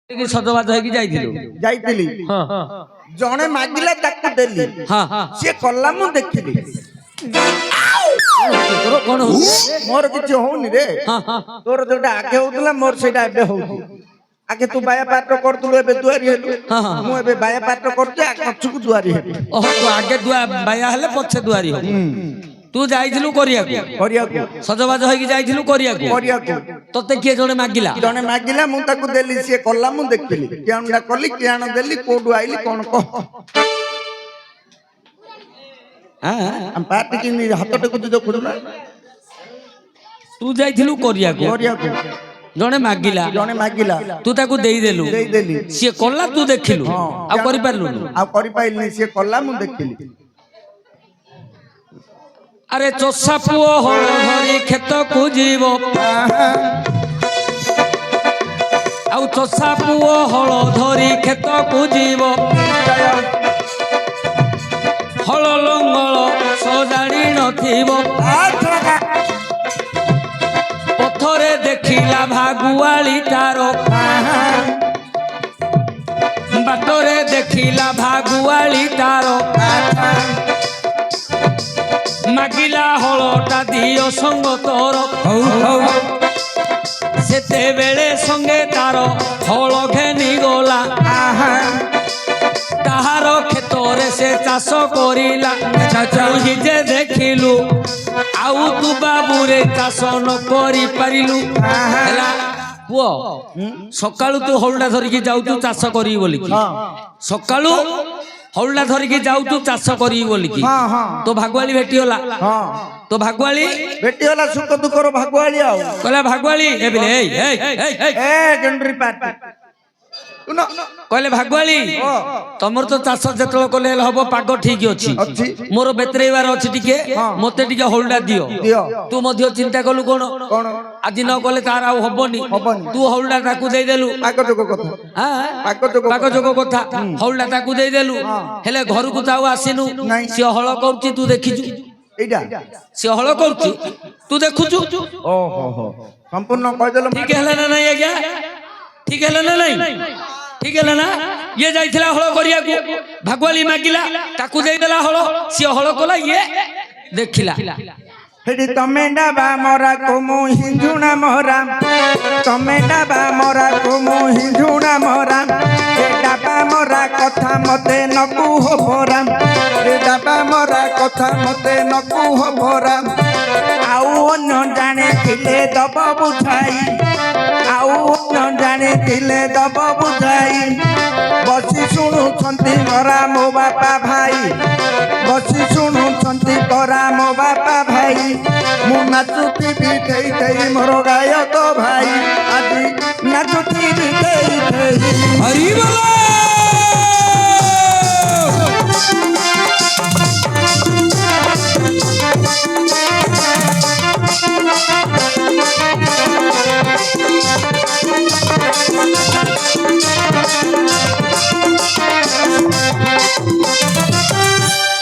ସଜବାଜ ହେଇକି ଯାଇଥିଲୁ ଯାଇଥିଲି ଜଣେ ମାଗିଲା ତାକୁ ଦେଲି ସିଏ କଲା ମୁଁ ଦେଖିଲି ତୋର କଣ ହଉଛି? ମୋର କିଛି ହଉନି ରେ ତୋର ଯୋଉଟା ଆଗେ ହଉଥିଲା ମୋର ସେଇଟା ଏବେ ହଉଛି ଆଗେ ତୁ ବାୟା ପାତ୍ର କରୁଥିଲୁ ଏବେ ଦୁଆରି ହେଲୁ ମୁଁ ଏବେ ବାୟା ପାତ୍ର କରୁଛି ପଛକୁ ଦୁଆରି ହେବି ଓହୋ ତୁ ଆଗେ ବାୟା ହେଲେ ପଛେ ଦୁଆରି ହବ ତୁ ଯାଇଥିଲୁ କରିବାକୁ ସଜବାଜ ହେଇକି ଯାଇଥିଲୁ କରିବାକୁ ତତେ କିଏ ଜଣେ ମାଗିଲା ମୁଁ ତାକୁ ଦେଲି ସିଏ କଲା ମୁଁ ଦେଖିଲି କିଆଣଟା କଲି କିଆଣ ଦେଲି କୋଉଠୁ ଆଇଲି କଣ କହ ପାଟି କି ହାତ ଟେକୁଛୁ ଦେଖୁଛୁ ନା ତୁ ଯାଇଥିଲୁ କରିବାକୁ ଜଣେ ମାଗିଲା ତୁ ତାକୁ ଦେଇଦେଲୁ ସିଏ କଲା ତୁ ଦେଖିଲୁ ଆଉ କରିପାରିଲୁନି ସିଏ କଲା ମୁଁ ଦେଖିଲି ଆରେ ଚଷା ପୁଅ ହଳ ଧରି କ୍ଷେତକୁ ଯିବ ଆଉ ଚଷା ପୁଅ ହଳ ଧରି କ୍ଷେତକୁ ଯିବ ହଳ ଲଙ୍ଗଳ ସଜାଡ଼ି ନଥିବ ପଥରେ ଦେଖିଲା ଭାଗୁଆଳି ତାର ବାଟରେ ଦେଖିଲା ଭାଗୁଆଳି ତାର ମାଗିଲା ହଳଟା ଦିଅ ସଙ୍ଗ ତୋର ସେତେବେଳେ ସଙ୍ଗେ ତାର ହଳ ଘେନି ଗଲା ତାହାର କ୍ଷେତରେ ସେ ଚାଷ କରିଲା ଯେ ଦେଖିଲୁ ଆଉ ତୁ ବାବୁରେ ଚାଷ ନ କରିପାରିଲୁ ହେଲା ପୁଅ ସକାଳୁ ତୁ ହଳଟା ଧରିକି ଯାଉଛୁ ଚାଷ କରିବି ବୋଲିକି ସକାଳୁ ହଳଟା ଧରିକି ଯାଉଛୁ ଚାଷ କରିବି ବୋଲିକି ତୋ ଭାଗୁଆଳି ଭେଟିଗଲା ତୋ ଭାଗୁଆଳି ଭେଟିଗଲା ସୁଖ ଦୁଃଖର ଭାଗୁଆଳି ଆଉ କହିଲା ଭାଗୁଆଳି କହିଲେ ଭାଗୁଆଳି ତମର ତ ଚାଷ ଯେତେବେଳେ କଲେ ହବ ପାଗ ଠିକ ଅଛି ମୋର ବେତରେଇବାର ଅଛି ଟିକେ ମତେ ଟିକେ ହଳଟା ଦିଅ ତୁ ମଧ୍ୟ ଚିନ୍ତା କଲୁ କଣ ଆଜି ନ କଲେ ତାର ଆଉ ହବନି ତୁ ହଳଟା ତାକୁ ଦେଇଦେଲୁ ପାଗ ଯୋଗ କଥା ହଳଟା ତାକୁ ଦେଇଦେଲୁ ହେଲେ ଘରକୁ ତ ଆଉ ଆସିନୁ ସିଏ ହଳ କରୁଛି ତୁ ଦେଖିଛୁ ସିଏ ହଳ କରୁଛି ତୁ ଦେଖୁଛୁ ସମ୍ପୂର୍ଣ୍ଣ କହିଦେଲ ଠିକ ହେଲା ନା ନାଇଁ ଆଜ୍ଞା ଠିକ ହେଲା ନା ନାଇଁ ଠିକ ହେଲା ନା ଇଏ ଯାଇଥିଲା ହଳ କରିବାକୁ ଭାଗୁଆଳି ମାଗିଲା ତାକୁ ଦେଇଦେଲା ହଳ ସିଏ ହଳ କଲା ଇଏ ଦେଖିଲା ହେଠି ତମେ ଡାବା ମରା କୋମୁ ହିଞ୍ଜୁଣା ମରା ତମେ ଡାବା ମରା କୋମୁ ହିଞ୍ଜୁଣା ମରା ଏ ଡାବା ମରା କଥା ମତେ ନକୁ ହବରା ଏ ଡାବା ମରା କଥା ମତେ ନକୁ ହବରା ଆଉ ଅନ୍ୟ ଜାଣିଥିଲେ ଦବ ବୁଝାଇ ଆଉ ଅନ୍ୟ ଜାଣିଥିଲେ ଦବ ବୁଝାଇ ବସି ଶୁଣୁଛନ୍ତି ମରା ମୋ ବାପା ଭାଇ ବସି ଶୁଣୁଛନ୍ତି କରା ମୋ ବାପା ଭାଇ ମୁଁ ନାଚୁଥିବି ଦେଇ ଦେଇ ମୋର ଗାୟକ ଭାଇ ଆଜି ନାଚୁଥିବି ଦେଇ ଦେଇ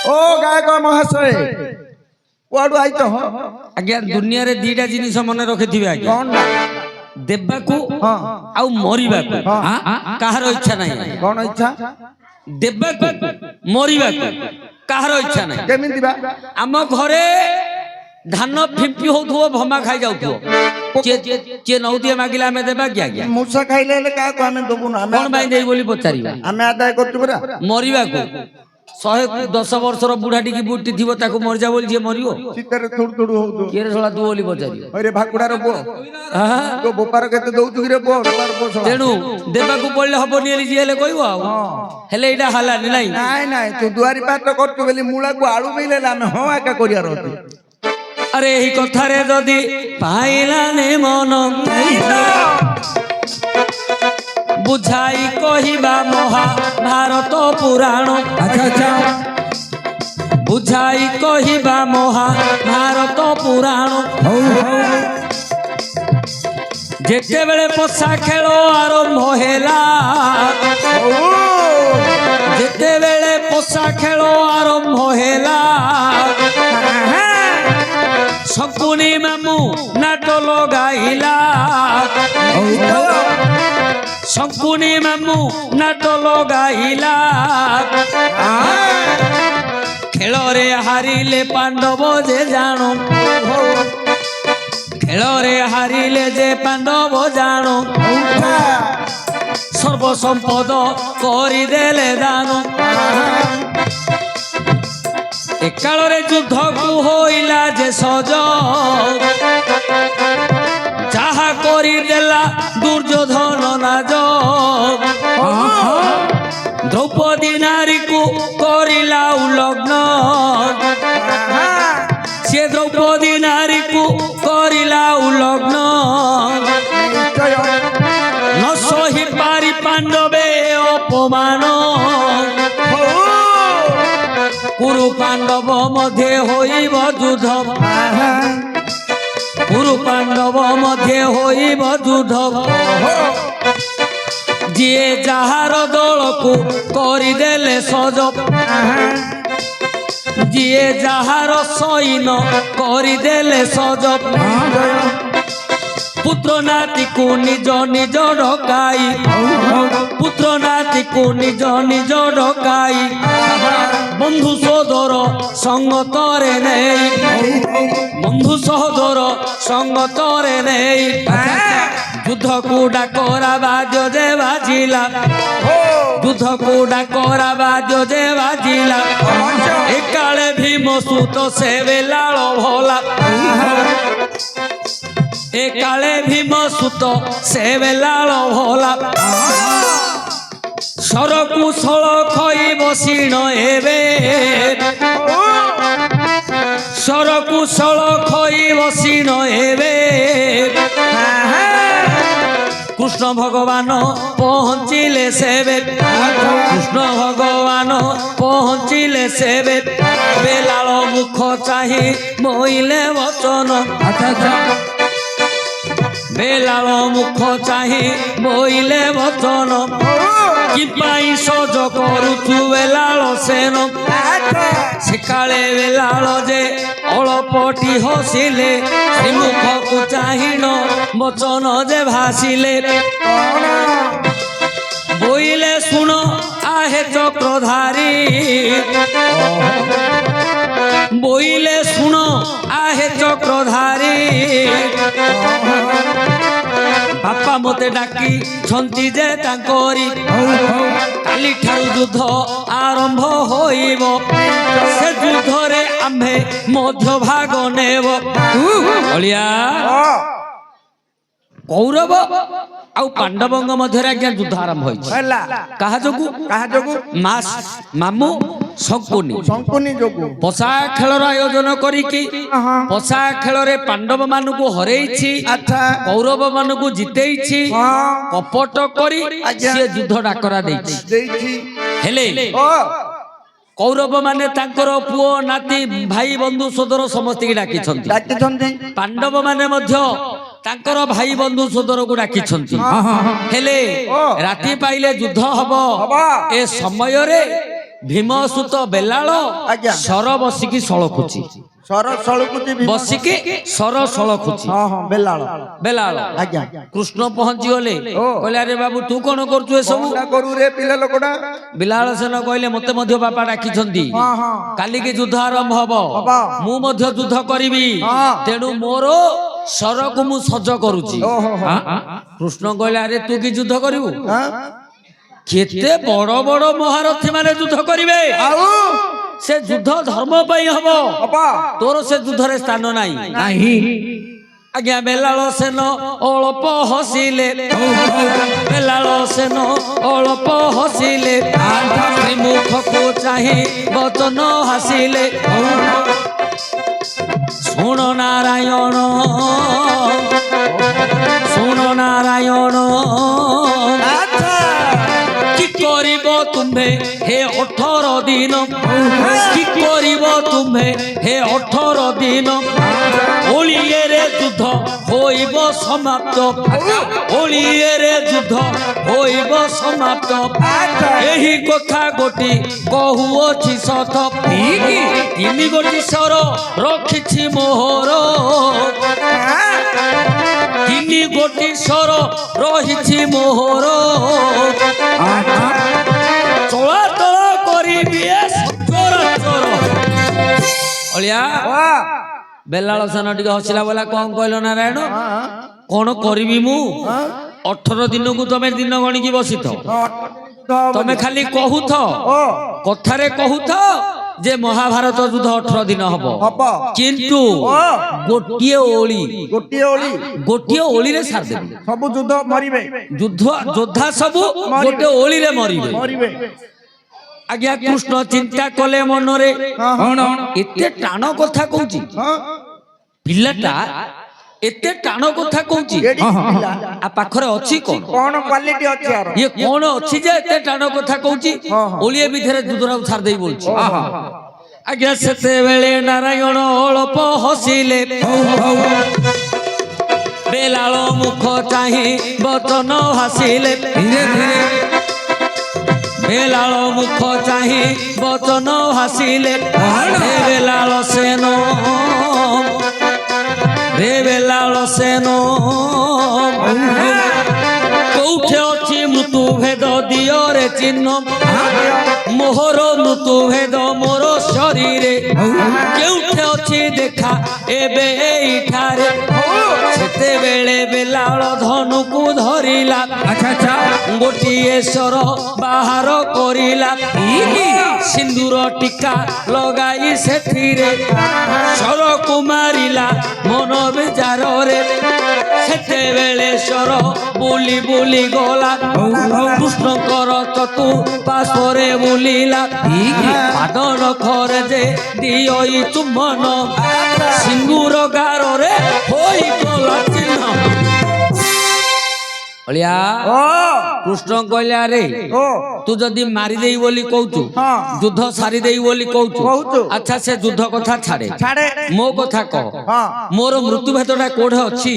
ଓ ଗାୟକ ମହାଶୟ କୁଆଡୁ ଆଇଛ ଆଜ୍ଞା ଦୁନିଆରେ ଦିଟା ଜିନିଷ ମନେ ରଖିଥିବେ ଆଜ୍ଞା ଦେବାକୁ ଆଉ ମରିବାକୁ କାହାର ଇଚ୍ଛା ନାହିଁ କଣ ଇଚ୍ଛା ଦେବାକୁ ମରିବାକୁ କାହାର ଇଚ୍ଛା ନାହିଁ କେମିତି ବା ଆମ ଘରେ ଧାନ ଫିମ୍ପି ହଉଥିବ ଭମା ଖାଇ ଯାଉଥିବ କିଏ ନଉତିଏ ମାଗିଲେ ଆମେ ଦେବା କି ଆଜ୍ଞା ମୂଷା ଖାଇଲେ ହେଲେ କାହାକୁ ଆମେ ଦବୁନୁ କଣ ପାଇଁ ଦେଇ ବୋଲି ପଚାରିବା ଆମେ ଆଦାୟ କରୁଛୁ ପରା ମରିବାକୁ 110 ବର୍ଷର ବୁଢା ଟିକି ବୁଟି ଥିବ ତାକୁ ମରିଯା ବୋଲି ଯିଏ ମରିବ ଶୀତରେ ଥୁଡୁ ଥୁଡୁ ହଉଥିବ କିଏ ଶଳା ତୁ ବୋଲି ପଚାରିବ ରେ ଭାକୁଡାର ପୁଅ ତୋ ବୋପାର କେତେ ଦଉଛୁ କି ରେ ପୁଅ ତେଣୁ ଦେବାକୁ ପଡିଲେ ହବନି ବୋଲି ଯିଏ ହେଲେ କହିବ ଆଉ ହେଲେ ଏଇଟା ହାଲାନି ନାଇଁ ନାଇଁ ତୁ ଦୁଆରି ପାତ୍ର କରୁଛୁ ବୋଲି ମୂଳାକୁ ଆଳୁ ମିଳିଲେ ଆମେ ହଁ ଏକା କରିବାର ଅଛି ଆରେ ଏହି କଥାରେ ଯଦି ପାଇଲାନି ମନ ବୁଝାଇ କହିବା ମହାଭାରତ ପୁରାଣ ବୁଝାଇ କହିବା ମହାଭାରତ ପୁରାଣ ଯେତେବେଳେ ପଶା ଖେଳ ଆରମ୍ଭ ହେଲା ଯେତେବେଳେ ପଶା ଖେଳ ଆରମ୍ଭ ହେଲା শকুনি মামু নাট লগাইলা শকুনি মামু নাট লগাইলা খেলরে হারিলে পাণ্ডব যে জানো খেলরে হারিলে যে পাণ্ডব জানো সর্বসম্পদ করিদেলে দান একাଳରେ ଯୁଦ୍ଧକୁ ହୋଇଲା ଯେ ସଜ ଯାହା କରିଦେଲା ଦୁର୍ଯ୍ୟୋଧନ ନାଜ ଦ୍ରୌପଦୀ ନାରୀକୁ କରିଲା ଉଲଗ୍ନ ସେ ଦ୍ରୌପଦୀ ନାରୀକୁ କରିଲା ଉଲଗ୍ନ ନ ସହି ପାରି ପାଣ୍ଡବେ ଅପମାନ কুরু পাণ্ডব মধ্যে হইব যুদ্ধ কুরু পাণ্ডব মধ্যে হইব যুদ্ধ যিয়ে যাহার দলকু করিদেলে সজ যিয়ে যাহার সৈন্য করিদেলে সজ পুত্র নাতিকু নিজ নিজ ডকাই পুত্র নাতিকু নিজ নিজ ডকাই বন্ধু সহোদর সঙ্গতরে নেই বন্ধু সহোদর সঙ্গতরে নেই যুদ্ধকু ডাকরা বাজ যে বাজিলা যুদ্ধকু ডাকরা বাজ যে বাজিলা একালে ভীম সুত সে বেলাল ভোলা একালে ভীম সুত সে বেলাল ভোলা সরকুশল খই বসিণ এবে সরকুশল খই বসিণ এবে কৃষ্ণ ভগবান পৌঁছিলে সেবে কৃষ্ণ ভগবান পৌঁছিলে সেবে বেলাল মুখ চাহি মইলে বচন বেলাল মুখ চাহি বইলে বচন কি পাই সজ করুছু বেলাল সেন সেকালে বেলাল যে অଳপটি হসিলে সে মুখকু চাহিণ বচন যে ভাসিলে বইলে শুণ আহে চক্রধারী বইলে শুণ আহে চক্রধারী বাপা মতে ডাকি ছন্তি যে তাঙ্করি কালি ঠারু যুদ্ধ আরম্ভ হইব সে যুদ্ধরে আম্ভে মধ্য ভাগ নেব অলিয়া কৌরব ଆଉ ପାଣ୍ଡବଙ୍କ ମଧ୍ୟରେ ଆଜ୍ଞା ଯୁଦ୍ଧ ଆରମ୍ଭ ହୋଇଛି କାହା ଯୋଗୁ ମାମୁ ଶଙ୍କୁନି ଯୋଗୁ ପଶା ଖେଳର ଆୟୋଜନ କରିକି ପଶା ଖେଳରେ ପାଣ୍ଡବ ମାନଙ୍କୁ ହରେଇଛି କୌରବ ମାନଙ୍କୁ ଜିତେଇଛି କପଟ କରି ସିଏ ଯୁଦ୍ଧ ଡାକରା ଦେଇଛି ହେଲେ କୌରବ ମାନେ ତାଙ୍କର ପୁଅ ନାତି ଭାଇ ବନ୍ଧୁ ସୋଦର ସମସ୍ତଙ୍କୁ ଡାକିଛନ୍ତି ପାଣ୍ଡବ ମାନେ ମଧ୍ୟ ତାଙ୍କର ଭାଇ ବନ୍ଧୁ ସୋଦରକୁ ଡାକିଛନ୍ତି ହେଲେ ରାତି ପାଇଲେ ଯୁଦ୍ଧ ହବ ଏ ସମୟରେ ଭୀମସୁତ ବେଲାଳ ସର ବସିକି ସଳଖୁଛି ବସିକି ସର ସଳଖୁଛି ବେଲାଳ କୃଷ୍ଣ ପହଞ୍ଚି ଗଲେ କହିଲେ ଆରେ ବାବୁ ତୁ କଣ କରୁଛୁ ଏସବୁ ବେଲାଳ ସେନ କହିଲେ ମତେ ମଧ୍ୟ ବାପା ଡାକିଛନ୍ତି କାଲିକି ଯୁଦ୍ଧ ଆରମ୍ଭ ହବ ମୁଁ ମଧ୍ୟ ଯୁଦ୍ଧ କରିବି ତେଣୁ ମୋର ସରକୁ ମୁଁ ସଜ କରୁଛି କୃଷ୍ଣ କହିଲେ ଆରେ ତୁ କି ଯୁଦ୍ଧ କରିବୁ କେତେ ବଡ ବଡ ମହାରଥୀ ମାନେ ଯୁଦ୍ଧ କରିବେ ସେ ଯୁଦ୍ଧ ଧର୍ମ ପାଇଁ ହବ ତୋର ସେ ଯୁଦ୍ଧରେ ସ୍ଥାନ ନାହିଁ ଆଜ୍ଞା ବେଲାଳ ସେନ ଅଳ୍ପ ହସିଲେ ବେଲାଳ ସେନ ଅଳ୍ପ ହସିଲେ ମୁଖକୁ ଚାହିଁ ବଚନ ହାସିଲେ ଶୁଣ ନାରାୟଣ কি করিব তুমি হে 18 দিন কি করিব তুমি হে 18 দিন ওলিয়েরে যুদ্ধ হইব ସମାପ୍ତ ଓଳିଏରେ ଯୁଦ୍ଧ ହୋଇବ ସମାପ୍ତ ଏହି କଥା ଗୋଟି କହୁଅଛି ସତ ତିନି ଗୋଟି ସ୍ୱର ରଖିଛି ମୋହର ତିନି ଗୋଟି ସ୍ୱର ରହିଛି ମୋହର ଚଳାଚଳ କରିବି ଚୋର ଚୋର ଅଳିଆ ବେଲାଳ ସାନ ଟିକେ ହସିଲା ବୋଲା କଣ କହିଲ ନାରାୟଣ କଣ କରିବି ମୁଁ 18 ଦିନକୁ ତମେ ଦିନ ଗଣିକି ବସିଥ ତମେ ଖାଲି କହୁଥ କଥାରେ କହୁଥ ଯେ ମହାଭାରତ ଯୁଦ୍ଧ 18 ଦିନ ହବ କିନ୍ତୁ ଗୋଟିଏ ଓଳିରେ ସାରିଦେବି ସବୁ ଯୁଦ୍ଧ ମରିବେ ଯୋଦ୍ଧା ସବୁ ଗୋଟେ ଓଳିରେ ମରିବେ ଆଜ୍ଞା କୃଷ୍ଣ ଚିନ୍ତା କଲେ ମନରେ ଏତେ ଟାଣ କଥା କହୁଛି ପିଲାଟା ଏତେ ଟାଣ କଥା କହୁଛି ଆ ପାଖରେ ଅଛି କଣ କ୍ୱାଲିଟି ଅଛି ଇଏ କଣ ଅଛି ଯେ ଏତେ ଟାଣ କଥା କହୁଛି ଓଳିଏ ଭିତରେ ଯୁଦ୍ଧକୁ ଛାଡ଼ିଦେଇ ବୋଲୁଛି ଆଜ୍ଞା ସେତେବେଳେ ନାରାୟଣ ଅଳପ ହସିଲେ ବେଲାଳ ମୁଖ ଚାହିଁ ବଚନ ଭାସିଲେ ଧୀରେ ଧୀରେ ବେଲାଳ ମୁଖ ଚାହିଁ ବଚନ ଭାସିଲେ ବେଲାଳ ସେନ ବେଲାଳ ସେନ କୋଉଠି ଅଛି ମୃତ୍ୟୁ ଭେଦ ଦିଅରେ ଚିହ୍ନ ମୋହର ମୃତ୍ୟୁ ଭେଦ ମୋର ଶରୀରେ କେଉଠି ଅଛି ଦେଖା ଏବେ ଏଇଠାରେ ସେତେବେଳେ ବେଲାଳ ଧନୁକୁ ଧରିଲା ଗୋଟିଏ ସ୍ୱର ବାହାର କରିଲା ସିନ୍ଦୁର ଟିକା ଲଗାଇ ସେଥିରେ ସ୍ୱରକୁ ମାରିଲା ମନ ବିଚାରରେ ସେତେବେଳେ ସ୍ୱର ବୁଲି ବୁଲି ଗଲା କୃଷ୍ଣଙ୍କର ଚତୁଃପାର୍ଶ୍ୱରେ ବୁଲିଲା ପାଦ ନଖରେ ଯେ ଦିଅଇ ଚୁମ୍ବନ ସିନ୍ଦୁର ଗାରରେ ହୋଇଗଲା ଚିହ୍ନ ଅଳିଆ କୃଷ୍ଣ କହିଲେ ଆରେ ତୁ ଯଦି ମାରିଦେଇ ବୋଲି କହୁଛୁ ଯୁଦ୍ଧ ସାରିଦେଇ ବୋଲି କହୁଛୁ ଆଚ୍ଛା ସେ ଯୁଦ୍ଧ କଥା ଛାଡେ ମୋ କଥା କହ ମୋର ମୃତ୍ୟୁ ଭେଦଟା କୋଉଠି ଅଛି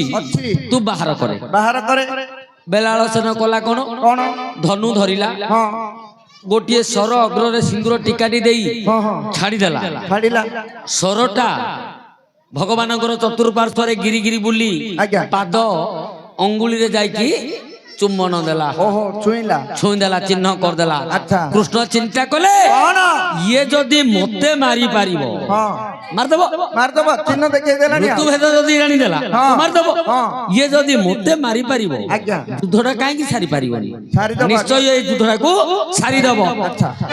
ତୁ ବାହାର କରେ ବେଲାଳ ସେନ କଲା କଣ ଧନୁ ଧରିଲା ଗୋଟିଏ ସ୍ୱର ଅଗ୍ରରେ ସିନ୍ଦୁର ଟିକାଟି ଦେଇ ଛାଡ଼ିଦେଲା ସ୍ୱରଟା ଭଗବାନଙ୍କର ଚତୁଃପାର୍ଶ୍ୱରେ ଗିରି ଗିରି ବୁଲି ପାଦ ଅଙ୍ଗୁଳିରେ ଯାଇକି ଚୁମ୍ବନ ଦେଲା ଛୁଇଁ ଦେଲା ଚିହ୍ନ କରିଦେଲା କୃଷ୍ଣ ଚିନ୍ତା କଲେ ଇଏ ଯଦି ମତେ ମାରି ପାରିବ ମାରିଦବ ଚିହ୍ନ ଦେଖେଇଦେଲା ମୃତ୍ୟୁଭେଦ ଯଦି ଜାଣିଦେଲା ମାରିଦବ ଇଏ ଯଦି ମତେ ମାରି ପାରିବ ଯୁଦ୍ଧଟା କାହିଁକି ସାରି ପାରିବନି ନିଶ୍ଚୟ ଏଇ ଯୁଦ୍ଧଟାକୁ ସାରିଦବ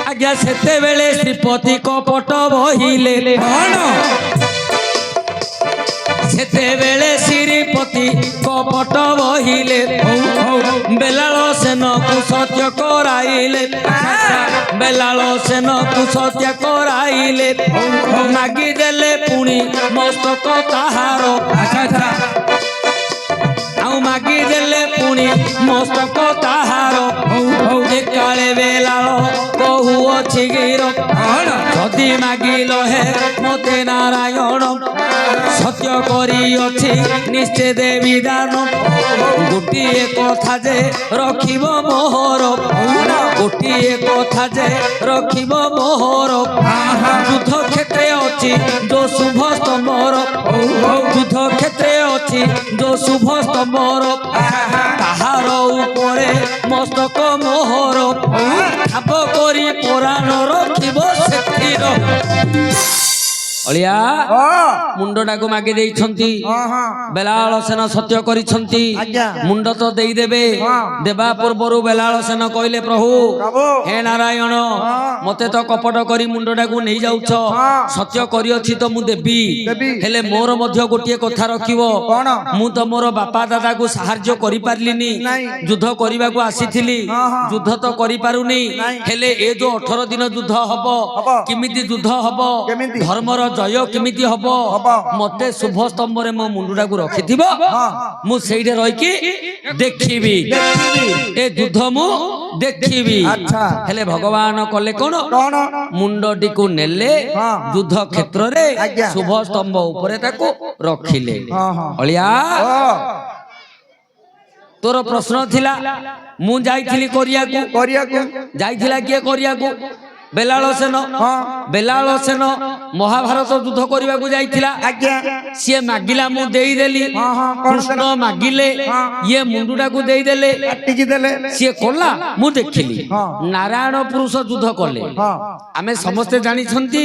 ଆଜ୍ଞା ସେତେବେଳେ ଶ୍ରୀପତି କପଟ ବହିଲେ ସେତେବେଳେ ଶ୍ରୀପତି କପଟ ବହିଲେ ବେଲାଳ ସେନକୁ ସତ୍ୟ କରାଇଲେ ବେଲାଳ ସେନକୁ ସତ୍ୟ କରାଇଲେ ମାଗିଦେଲେ ପୁଣି ମସ୍ତକ ତାହାର ଆଉ ମାଗିଦେଲେ ପୁଣି ମସ୍ତକ ତାହାର କାଳେ ବେଲାଳ କହୁଅଛି ଗିର ଯଦି ମାଗିଲ ହେ ମତେ ନାରାୟଣ ସତ୍ୟ କରିଅଛି ନିଶ୍ଚୟ ଦେବି ଦାନ ଗୋଟିଏ କଥା ଯେ ରଖିବ ମୋହର ଗୋଟିଏ କଥା ଯେ ରଖିବ ମୋହର ଯୁଦ୍ଧ କ୍ଷେତ୍ରରେ ଅଛି ଯୋ ଶୁଭ ସ୍ତମ୍ଭର ଯୁଦ୍ଧ କ୍ଷେତ୍ରରେ ଅଛି ଯୋ ଶୁଭ ସ୍ତମ୍ଭର ତାହାର ଉପରେ ମସ୍ତକ ମୋହର ଠାବ କରି ପୁରାଣ ରଖିବ ସେଥିର ଅଳିଆ ମୁଣ୍ଡଟାକୁ ମାଗି ଦେଇଛନ୍ତି ବେଲାଳ ସେନ ସତ୍ୟ କରିଛନ୍ତି ମୁଣ୍ଡ ତ ଦେଇଦେବେ ଦେବା ପୂର୍ବରୁ ବେଲାଳ ସେନ କହିଲେ ପ୍ରଭୁ ହେ ନାରାୟଣ ମତେ ତ କପଟ କରି ମୁଣ୍ଡଟାକୁ ନେଇ ଯାଉଛ ସତ୍ୟ କରିଅଛି ତ ମୁଁ ଦେବି ହେଲେ ମୋର ମଧ୍ୟ ଗୋଟିଏ କଥା ରଖିବ ମୁଁ ତ ମୋର ବାପା ଦାଦାକୁ ସାହାଯ୍ୟ କରିପାରିଲିନି ଯୁଦ୍ଧ କରିବାକୁ ଆସିଥିଲି ଯୁଦ୍ଧ ତ କରିପାରୁନି ହେଲେ ଏ ଯୋଉ 18 ଦିନ ଯୁଦ୍ଧ ହବ କେମିତି ଯୁଦ୍ଧ ହବ ଧର୍ମର ଜୟ କେମିତି ହବ ମତେ ଶୁଭ ସ୍ତମ୍ଭରେ ମୋ ମୁଣ୍ଡଟାକୁ ରଖିଥିବ ମୁଁ ସେଇଠି ରହିକି ଦେଖିବି ଏ ଯୁଦ୍ଧ ମୁଁ ଦେଖିବି ହେଲେ ଭଗବାନ କଲେ କଣ ମୁଣ୍ଡଟିକୁ ନେଲେ ଯୁଦ୍ଧ କ୍ଷେତ୍ରରେ ଶୁଭ ସ୍ତମ୍ଭ ଉପରେ ତାକୁ ରଖିଲେ ଅଳିଆ ତୋର ପ୍ରଶ୍ନ ଥିଲା ମୁଁ ଯାଇଥିଲି କରିବାକୁ କରିବାକୁ ଯାଇଥିଲା କିଏ କରିବାକୁ ବେଲାଳ ସେନ ବେଲାଳ ସେନ ମହାଭାରତ ଯୁଦ୍ଧ କରିବାକୁ ଯାଇଥିଲା ଆଜ୍ଞା ସିଏ ମାଗିଲା ମୁଁ ଦେଇଦେଲି କୃଷ୍ଣ ମାଗିଲେ ଇଏ ମୁଣ୍ଡଟାକୁ ଦେଇଦେଲେ କାଟିକି ଦେଲେ ସିଏ କଲା ମୁଁ ଦେଖିଲି ହଁ। ନାରାୟଣ ପୁରୁଷ ଯୁଦ୍ଧ କଲେ ହଁ ଆମେ ସମସ୍ତେ ଜାଣିଛନ୍ତି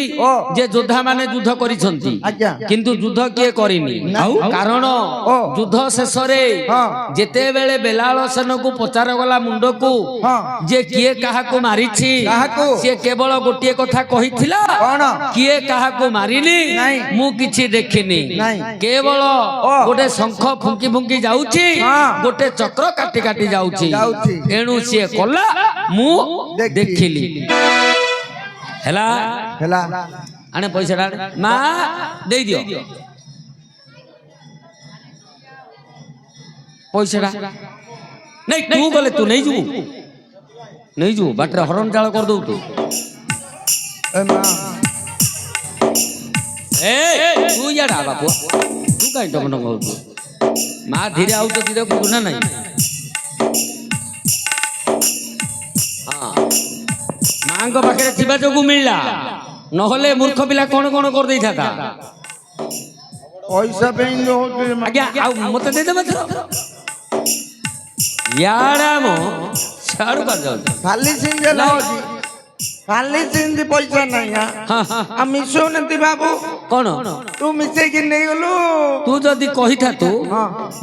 ଯେ ଯୋଦ୍ଧା ମାନେ ଯୁଦ୍ଧ କରିଛନ୍ତି ଆଜ୍ଞା। କିନ୍ତୁ ଯୁଦ୍ଧ କିଏ କରିନି କାରଣ ଯୁଦ୍ଧ ଶେଷରେ ହଁ। ଯେତେବେଳେ ବେଲାଳ ସେନକୁ ପଚାରଗଲା ମୁଣ୍ଡକୁ ହଁ। ଯେ କିଏ କାହାକୁ ମାରିଛି କାହାକୁ? ସିଏ କେବଳ ଗୋଟିଏ କଥା କହିଥିଲା କଣ? କିଏ କାହାକୁ ମାରିନି ନାଇଁ। ମୁଁ କିଛି ଦେଖିନି ନାଇଁ। କେବଳ ଗୋଟେ ଶଙ୍ଖ ଫୁଙ୍କି ଫୁଙ୍କି ଯାଉଛି ହଁ। ଗୋଟେ ଚକ୍ର କାଟି କାଟି ଯାଉଛି ଯାଉଛି। ଏଣୁ ସିଏ କଲା ମୁଁ ଦେଖିଲି ହେଲା ହେଲା ଆଣେ ପଇସାଟା ଆଣେ। ମା ଦେଇଦିଅ ପଇସାଟା ନାଇଁ ତୁ ଗଲେ ତୁ ନେଇଯିବୁ ନେଇଯିବୁ ବାଟରେ ହରଣ ଚାଳ କରିଦବୁ ତୁ ଏ ମା ତୁ ଇଆଡା ବାପୁ ତୁ କାହିଁ ଟକ ଟକ ହଉଛୁ ମା ଧୀରେ ଆଉଛନ୍ତି ଦେଖୁଛୁ ନା ନାଇଁ ହଁ ମାଙ୍କ ପାଖରେ ଥିବା ଯୋଗୁ ମିଳିଲା ନହେଲେ ମୂର୍ଖ ପିଲା କଣ କଣ କରିଦେଇଥାନ୍ତା ପଇସା ପାଇଁ ଯୋଉ ହଉଛି ଆଜ୍ଞା ଆଉ ମତେ ଦେଇଦେବେ ଥର ଇଆଡା ମ ସିଆଡୁ କାଢି ଯାଉଛି ଖାଲି ସିଂ ଦେଲା ହଉଛି ଖାଲି ସେମିତି ପଇସା ନାହିଁ ଆଉ ମିଶଉନାହାନ୍ତି ବାବୁ କଣ ତୁ ମିଶେଇକି ନେଇଗଲୁ ତୁ ଯଦି କହିଥାତୁ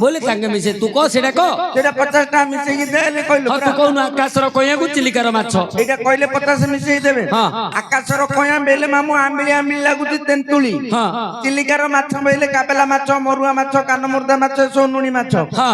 ବୋଲେ ତାଙ୍କେ ମିଶେ ତୁ କହ ସେଇଟା କହ ସେଇଟା 50 ଟଙ୍କା ମିଶେଇକି ଦେଲେ କହିଲୁ ହଁ ତୁ କହୁନୁ ଆକାଶର କଇଁଆକୁ ଚିଲିକାର ମାଛ ଏଇଟା କହିଲେ 50 ମିଶେଇ ଦେବେ ହଁ। ଆକାଶର କଇଁଆ ବେଲେ ମାମୁ ଆମ୍ବିଳି ଆମ୍ବିଳି ଲାଗୁଛି ତେନ୍ତୁଳି ହଁ। ଚିଲିକାର ମାଛ ବେଲେ କାବେଲା ମାଛ ମରୁଆ ମାଛ କାନମୁର୍ଦା ମାଛ ସୋନୁଣି ମାଛ ହଁ